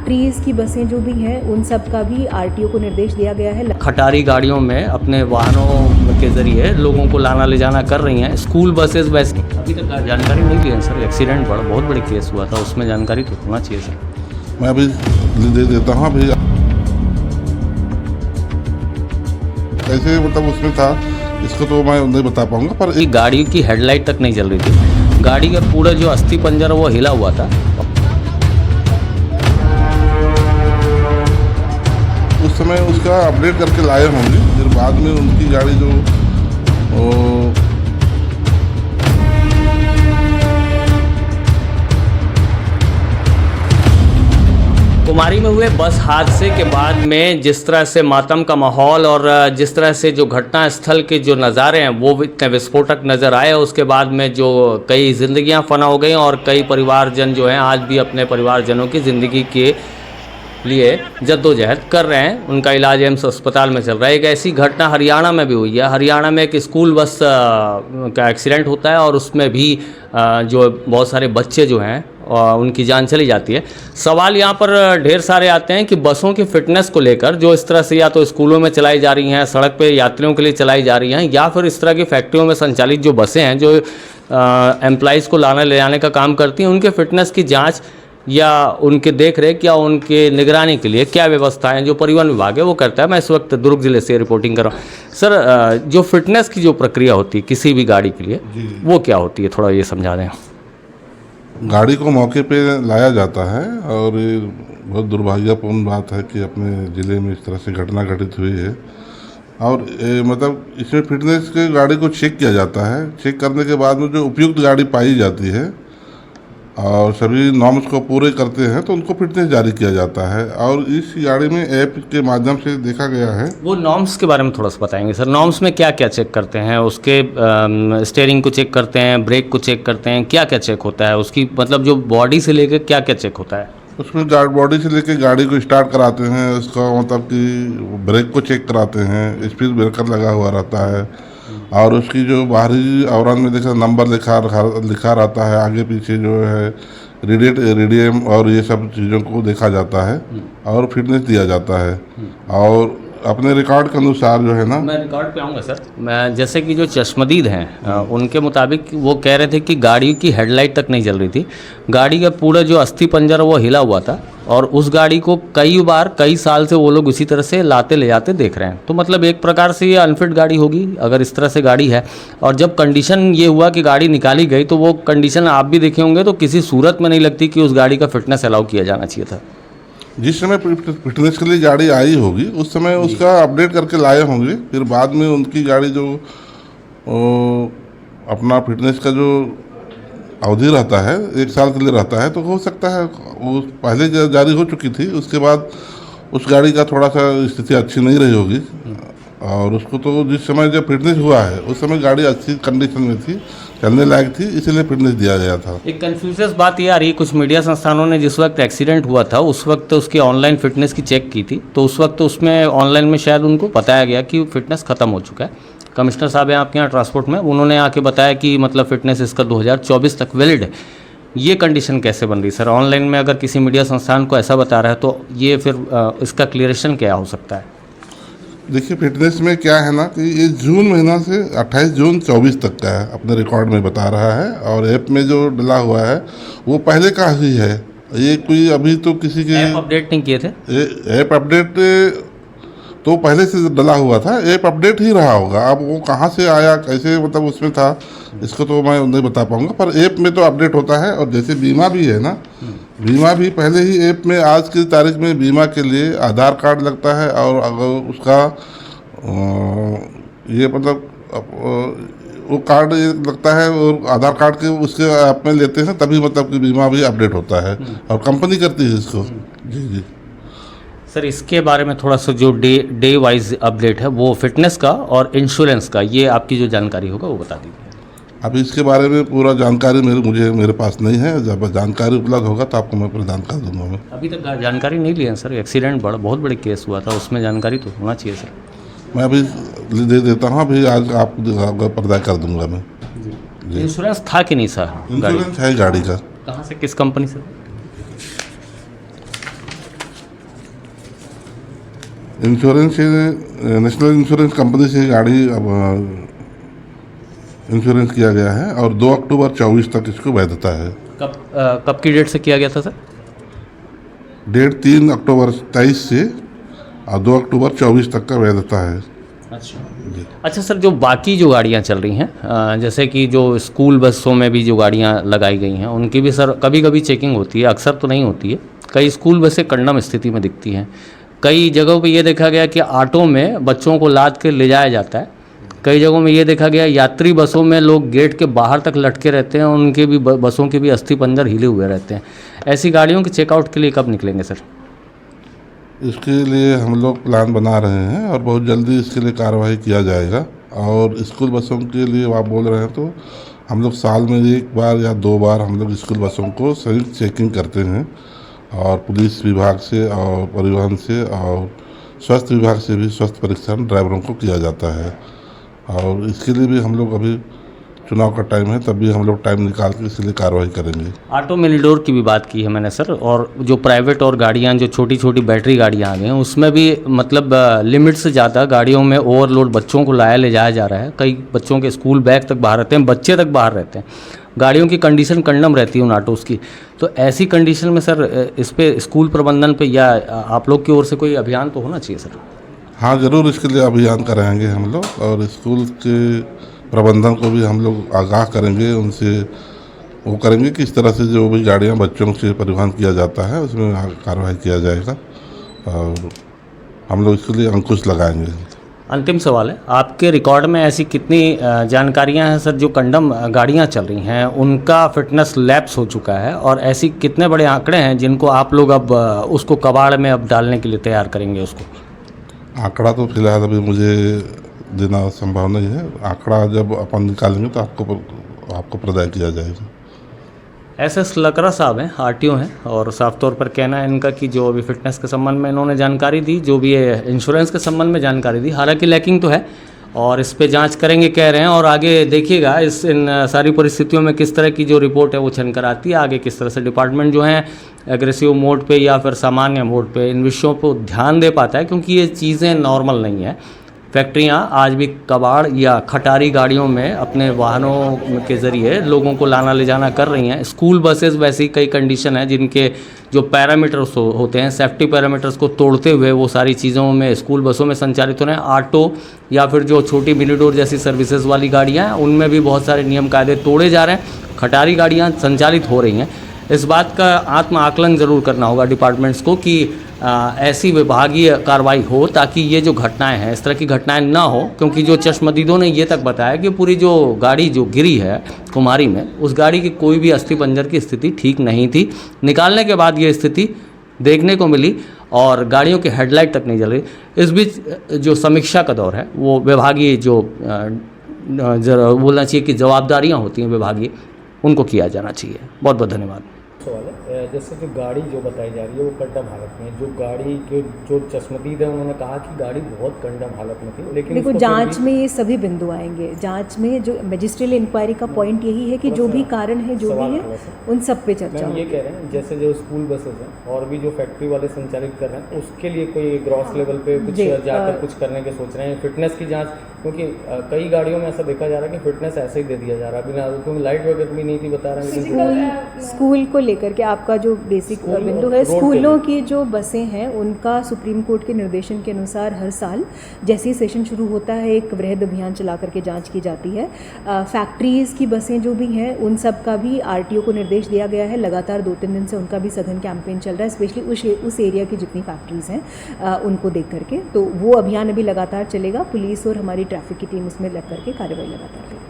Factories की बसें जो भी हैं उन सब का भी आरटीओ को निर्देश दिया गया है। खटारी गाड़ियों में अपने वाहनों के ज़रिए लोगों को लाना ले जाना कर रही हैं। स्कूल बसेस वैसे अभी तक जानकारी नहीं ली है सर। एक्सीडेंट बहुत बड़े केस हुआ था, उसमें जानकारी तो होना चाहिए सर। मैं अभी दे देता हूँ। अभी कैसे मतलब उसमें था इसको तो मैं नहीं बता पाऊंगा, पर एक गाड़ी की हेडलाइट तक नहीं जल रही थी। गाड़ी का पूरा जो अस्थि पंजर वो हिला हुआ था। उस समय उसका अपडेट करके लाए होंगे, फिर बाद में उनकी गाड़ी जो कुमारी में हुए बस हादसे के बाद में जिस तरह से मातम का माहौल और जिस तरह से जो घटना स्थल के जो नज़ारे हैं वो इतने विस्फोटक नज़र आए, उसके बाद में जो कई ज़िंदगियां फना हो गई और कई परिवारजन जो हैं आज भी अपने परिवारजनों की ज़िंदगी के लिए जद्दोजहद कर रहे हैं। उनका इलाज एम्स अस्पताल में चल रहा है। एक ऐसी घटना हरियाणा में भी हुई है। हरियाणा में एक स्कूल बस का एक्सीडेंट होता है और उसमें भी जो बहुत सारे बच्चे जो हैं उनकी जान चली जाती है। सवाल यहाँ पर ढेर सारे आते हैं कि बसों की फ़िटनेस को लेकर, जो इस तरह से या तो स्कूलों में चलाई जा रही हैं, सड़क पे यात्रियों के लिए चलाई जा रही हैं, या फिर इस तरह की फैक्ट्रियों में संचालित जो बसें हैं जो एम्प्लॉइज़ को लाने ले जाने का काम करती हैं, उनके फ़िटनेस की जाँच या उनके देख रेख या उनके निगरानी के लिए क्या व्यवस्थाएं जो परिवहन विभाग है वो करता है। मैं इस वक्त दुर्ग जिले से रिपोर्टिंग कर रहा हूँ। सर, जो फिटनेस की जो प्रक्रिया होती है किसी भी गाड़ी के लिए वो क्या होती है, थोड़ा ये समझा दें। गाड़ी को मौके पे लाया जाता है और ये बहुत दुर्भाग्यपूर्ण बात है कि अपने ज़िले में इस तरह से घटना घटित हुई है। और मतलब इसमें फिटनेस के गाड़ी को चेक किया जाता है। चेक करने के बाद में जो उपयुक्त गाड़ी पाई जाती है और सभी नॉर्म्स को पूरे करते हैं तो उनको फिटनेस जारी किया जाता है। और इस गाड़ी में ऐप के माध्यम से देखा गया है। वो नॉर्म्स के बारे में थोड़ा सा बताएंगे सर। नॉर्म्स में क्या क्या चेक करते हैं? उसके स्टीयरिंग को चेक करते हैं, ब्रेक को चेक करते हैं, क्या क्या चेक होता है उसकी, मतलब जो बॉडी से लेकर क्या क्या चेक होता है उसमें? बॉडी से लेकर गाड़ी को स्टार्ट कराते हैं, उसका मतलब कि ब्रेक को चेक कराते हैं, स्पीड ब्रेकर लगा हुआ रहता है और उसकी जो बाहरी आवरण में देखा नंबर लिखा रहता है, आगे पीछे जो है रेडियम और ये सब चीज़ों को देखा जाता है और फिटनेस दिया जाता है। और अपने रिकॉर्ड के अनुसार जो है ना, मैं रिकॉर्ड पे आऊँगा सर। मैं जैसे कि जो चश्मदीद हैं उनके मुताबिक वो कह रहे थे कि गाड़ी की हेडलाइट तक नहीं जल रही थी। गाड़ी का पूरा जो अस्थि पंजर वो हिला हुआ था और उस गाड़ी को कई साल से वो लोग उसी तरह से लाते ले जाते देख रहे हैं। तो मतलब एक प्रकार से ये अनफिट गाड़ी होगी अगर इस तरह से गाड़ी है। और जब कंडीशन ये हुआ कि गाड़ी निकाली गई तो वो कंडीशन आप भी देखे होंगे तो किसी सूरत में नहीं लगती कि उस गाड़ी का फिटनेस अलाउ किया जाना चाहिए था। जिस समय फिटनेस के लिए गाड़ी आई होगी उस समय उसका अपडेट करके लाए होंगे, फिर बाद में उनकी गाड़ी जो अपना फिटनेस का जो अवधि रहता है 1 साल के लिए रहता है, तो हो सकता है वो पहले जारी हो चुकी थी, उसके बाद उस गाड़ी का थोड़ा सा स्थिति अच्छी नहीं रही होगी और उसको तो जिस समय जब फिटनेस हुआ है उस समय गाड़ी अच्छी कंडीशन में थी, चलने लायक थी, इसीलिए फिटनेस दिया गया था। एक कन्फ्यूजस बात ये आ रही है, कुछ मीडिया संस्थानों ने जिस वक्त एक्सीडेंट हुआ था उस वक्त उसकी ऑनलाइन फिटनेस की चेक की थी, तो उस वक्त उसमें ऑनलाइन में शायद उनको बताया गया कि फिटनेस ख़त्म हो चुका है। कमिश्नर साहब हैं आपके यहाँ ट्रांसपोर्ट में, उन्होंने आके बताया कि मतलब फिटनेस इसका 2024 तक वैलिड है। ये कंडीशन कैसे बन रही सर? ऑनलाइन में अगर किसी मीडिया संस्थान को ऐसा बता रहा है तो ये फिर इसका क्लियरेशन क्या हो सकता है? देखिए, फिटनेस में क्या है ना कि ये जून महीना से 28 जून 24 तक का है, अपने रिकॉर्ड में बता रहा है। और ऐप में जो डला हुआ है वो पहले का ही है, ये कोई अभी तो किसी के ऐप अपडेट नहीं किए थे। ऐप अपडेट तो पहले से डला हुआ था, ऐप अपडेट ही रहा होगा। अब वो कहाँ से आया, कैसे मतलब उसमें था, इसको तो मैं नहीं बता पाऊंगा, पर ऐप में तो अपडेट होता है। और जैसे बीमा भी है ना, बीमा भी पहले ही ऐप में आज की तारीख में बीमा के लिए आधार कार्ड लगता है और अगर उसका ये मतलब वो कार्ड लगता है और आधार कार्ड के उसके ऐप में लेते हैं तभी मतलब कि बीमा भी अपडेट होता है और कंपनी करती है इसको। जी जी सर, इसके बारे में थोड़ा सा जो डे वाइज अपडेट है वो फिटनेस का और इंश्योरेंस का, ये आपकी जो जानकारी होगा वो बता दीजिए। अभी इसके बारे में पूरा जानकारी मेरे पास नहीं है, जब जानकारी उपलब्ध होगा तो आपको मैं प्रदान कर दूंगा। मैं अभी तक जानकारी नहीं ली है सर। एक्सीडेंट बहुत बड़े केस हुआ था, उसमें जानकारी तो होना चाहिए सर। मैं अभी दे देता हूँ, अभी आज आपको प्रदान कर दूंगा मैं। इंश्योरेंस था कि नहीं सर? इंश्योरेंस है गाड़ी का। कहाँ से, किस कंपनी से? इंश्योरेंस से नेशनल इंश्योरेंस कंपनी से गाड़ी अब इंश्योरेंस किया गया है और 2 अक्टूबर 24 तक इसको वैधता है। कब की डेट से किया गया था सर? डेट 3 अक्टूबर 23 से और 2 अक्टूबर 24 तक का वैधता है। अच्छा सर, जो बाकी जो गाड़ियाँ चल रही हैं जैसे कि जो स्कूल बसों में भी जो गाड़ियाँ लगाई गई हैं उनकी भी सर कभी कभी चेकिंग होती है, अक्सर तो नहीं होती है। कई स्कूल बसें कंडम स्थिति में दिखती हैं। कई जगहों पे ये देखा गया कि ऑटो में बच्चों को लाद के ले जाया जाता है। कई जगहों में ये देखा गया यात्री बसों में लोग गेट के बाहर तक लटके रहते हैं, उनके भी बसों के भी अस्थि पंजर हिले हुए रहते हैं। ऐसी गाड़ियों के चेकआउट के लिए कब निकलेंगे सर? इसके लिए हम लोग प्लान बना रहे हैं और बहुत जल्दी इसके लिए कार्रवाई किया जाएगा। और स्कूल बसों के लिए आप बोल रहे हैं तो हम लोग साल में 1 बार या 2 बार हम लोग स्कूल बसों को संयुक्त चेकिंग करते हैं और पुलिस विभाग से और परिवहन से और स्वास्थ्य विभाग से भी स्वास्थ्य परीक्षण ड्राइवरों को किया जाता है। और इसके लिए भी हम लोग अभी चुनाव का टाइम है, तब भी हम लोग टाइम निकाल के इसके लिए कार्रवाई करेंगे। ऑटो मिनीडोर की भी बात की है मैंने सर, और जो प्राइवेट और गाड़ियाँ जो छोटी छोटी बैटरी गाड़ियाँ आ गई हैं उसमें भी मतलब लिमिट से ज़्यादा गाड़ियों में ओवरलोड बच्चों को ले जाया जा रहा है। कई बच्चों के स्कूल बैग तक बाहर रहते हैं, बच्चे तक बाहर रहते हैं। गाड़ियों की कंडीशन कंडम रहती है उन ऑटोज़ की। तो ऐसी कंडीशन में सर इस पर स्कूल प्रबंधन पे या आप लोग की ओर से कोई अभियान तो होना चाहिए सर? हाँ, ज़रूर इसके लिए अभियान कराएंगे हम लोग और स्कूल के प्रबंधन को भी हम लोग आगाह करेंगे, उनसे वो करेंगे कि इस तरह से जो भी गाड़ियाँ बच्चों से परिवहन किया जाता है उसमें कार्रवाई किया जाएगा और हम लोग इसके लिए अंकुश लगाएंगे। अंतिम सवाल है, आपके रिकॉर्ड में ऐसी कितनी जानकारियां हैं सर जो कंडम गाड़ियां चल रही हैं उनका फिटनेस लैप्स हो चुका है, और ऐसी कितने बड़े आंकड़े हैं जिनको आप लोग अब उसको कबाड़ में अब डालने के लिए तैयार करेंगे उसको? आंकड़ा तो फिलहाल अभी मुझे देना संभव नहीं है। आंकड़ा जब अपन निकालेंगे तो आपको प्रदान किया जाएगा। एसएस लकड़ा साहब हैं, आरटीओ हैं, और साफ तौर पर कहना है इनका कि जो अभी फिटनेस के संबंध में इन्होंने जानकारी दी, जो भी है इंश्योरेंस के संबंध में जानकारी दी, हालांकि लैकिंग तो है और इस पे जांच करेंगे कह रहे हैं। और आगे देखिएगा इन सारी परिस्थितियों में किस तरह की जो रिपोर्ट है वो छन कर आती है, आगे किस तरह से डिपार्टमेंट जो है एग्रेसिव मोड पे या फिर सामान्य मोड पे इन विषयों पर ध्यान दे पाता है, क्योंकि ये चीज़ें नॉर्मल नहीं है। फैक्ट्रियां आज भी कबाड़ या खटारी गाड़ियों में अपने वाहनों के ज़रिए लोगों को लाना ले जाना कर रही हैं। स्कूल बसेस वैसी कई कंडीशन है जिनके जो पैरामीटर्स होते हैं, सेफ्टी पैरामीटर्स को तोड़ते हुए वो सारी चीज़ों में स्कूल बसों में संचालित हो रहे हैं। ऑटो या फिर जो छोटी मिनीडोर जैसी सर्विसेज वाली गाड़ियाँ हैं उनमें भी बहुत सारे नियम कायदे तोड़े जा रहे हैं। खटारी गाड़ियाँ संचालित हो रही हैं। इस बात का आत्म आकलन ज़रूर करना होगा डिपार्टमेंट्स को कि ऐसी विभागीय कार्रवाई हो ताकि ये जो घटनाएं हैं इस तरह की घटनाएं ना हो, क्योंकि जो चश्मदीदों ने ये तक बताया कि पूरी जो गाड़ी जो गिरी है कुमारी में, उस गाड़ी की कोई भी अस्थि पंजर की स्थिति ठीक नहीं थी। निकालने के बाद ये स्थिति देखने को मिली और गाड़ियों की हेडलाइट तक नहीं जल रही। इस बीच जो समीक्षा का दौर है वो विभागीय जो बोलना चाहिए कि जवाबदारियाँ होती हैं विभागीय, उनको किया जाना चाहिए। बहुत बहुत धन्यवाद। सवाल है, जैसे जो गाड़ी जो बताई जा रही है वो कंडम हालत में है, जो गाड़ी के जो चश्मदीद है उन्होंने कहा कि गाड़ी बहुत कंडम हालत में थी, लेकिन देखो जांच में ये सभी बिंदु आएंगे। जांच में जो मजिस्ट्रियल इंक्वायरी का पॉइंट यही है कि जो भी कारण है जो भी है उन सब पे चर्चा ये कह रहे हैं जैसे जो स्कूल बसेस हैं और भी जो फैक्ट्री वाले संचालित कर रहे हैं उसके लिए कोई ग्रॉस लेवल पे कुछ जाकर कुछ करने के सोच रहे हैं, फिटनेस की जाँच, क्योंकि कई गाड़ियों में ऐसा देखा जा रहा है कि फिटनेस ऐसे ही दे दिया जा रहा है बिना, क्योंकि लाइट वगैरह भी नहीं थी बता रहे हैं। स्कूल को लेकर के आपका जो बेसिक बिंदु है, स्कूलों की जो बसें हैं उनका सुप्रीम कोर्ट के निर्देशन के अनुसार हर साल जैसे ही सेशन शुरू होता है एक वृहद अभियान चला करके जांच की जाती है। फैक्ट्रीज़ की बसें जो भी हैं उन सब का भी आरटीओ को निर्देश दिया गया है। लगातार 2-3 दिन से उनका भी सघन कैंपेन चल रहा है, स्पेशली उस एरिया की जितनी फैक्ट्रीज़ हैं उनको देख करके। तो वो अभियान अभी लगातार चलेगा। पुलिस और हमारी ट्रैफिक की टीम उसमें लग करके कार्रवाई लगातार करेगी।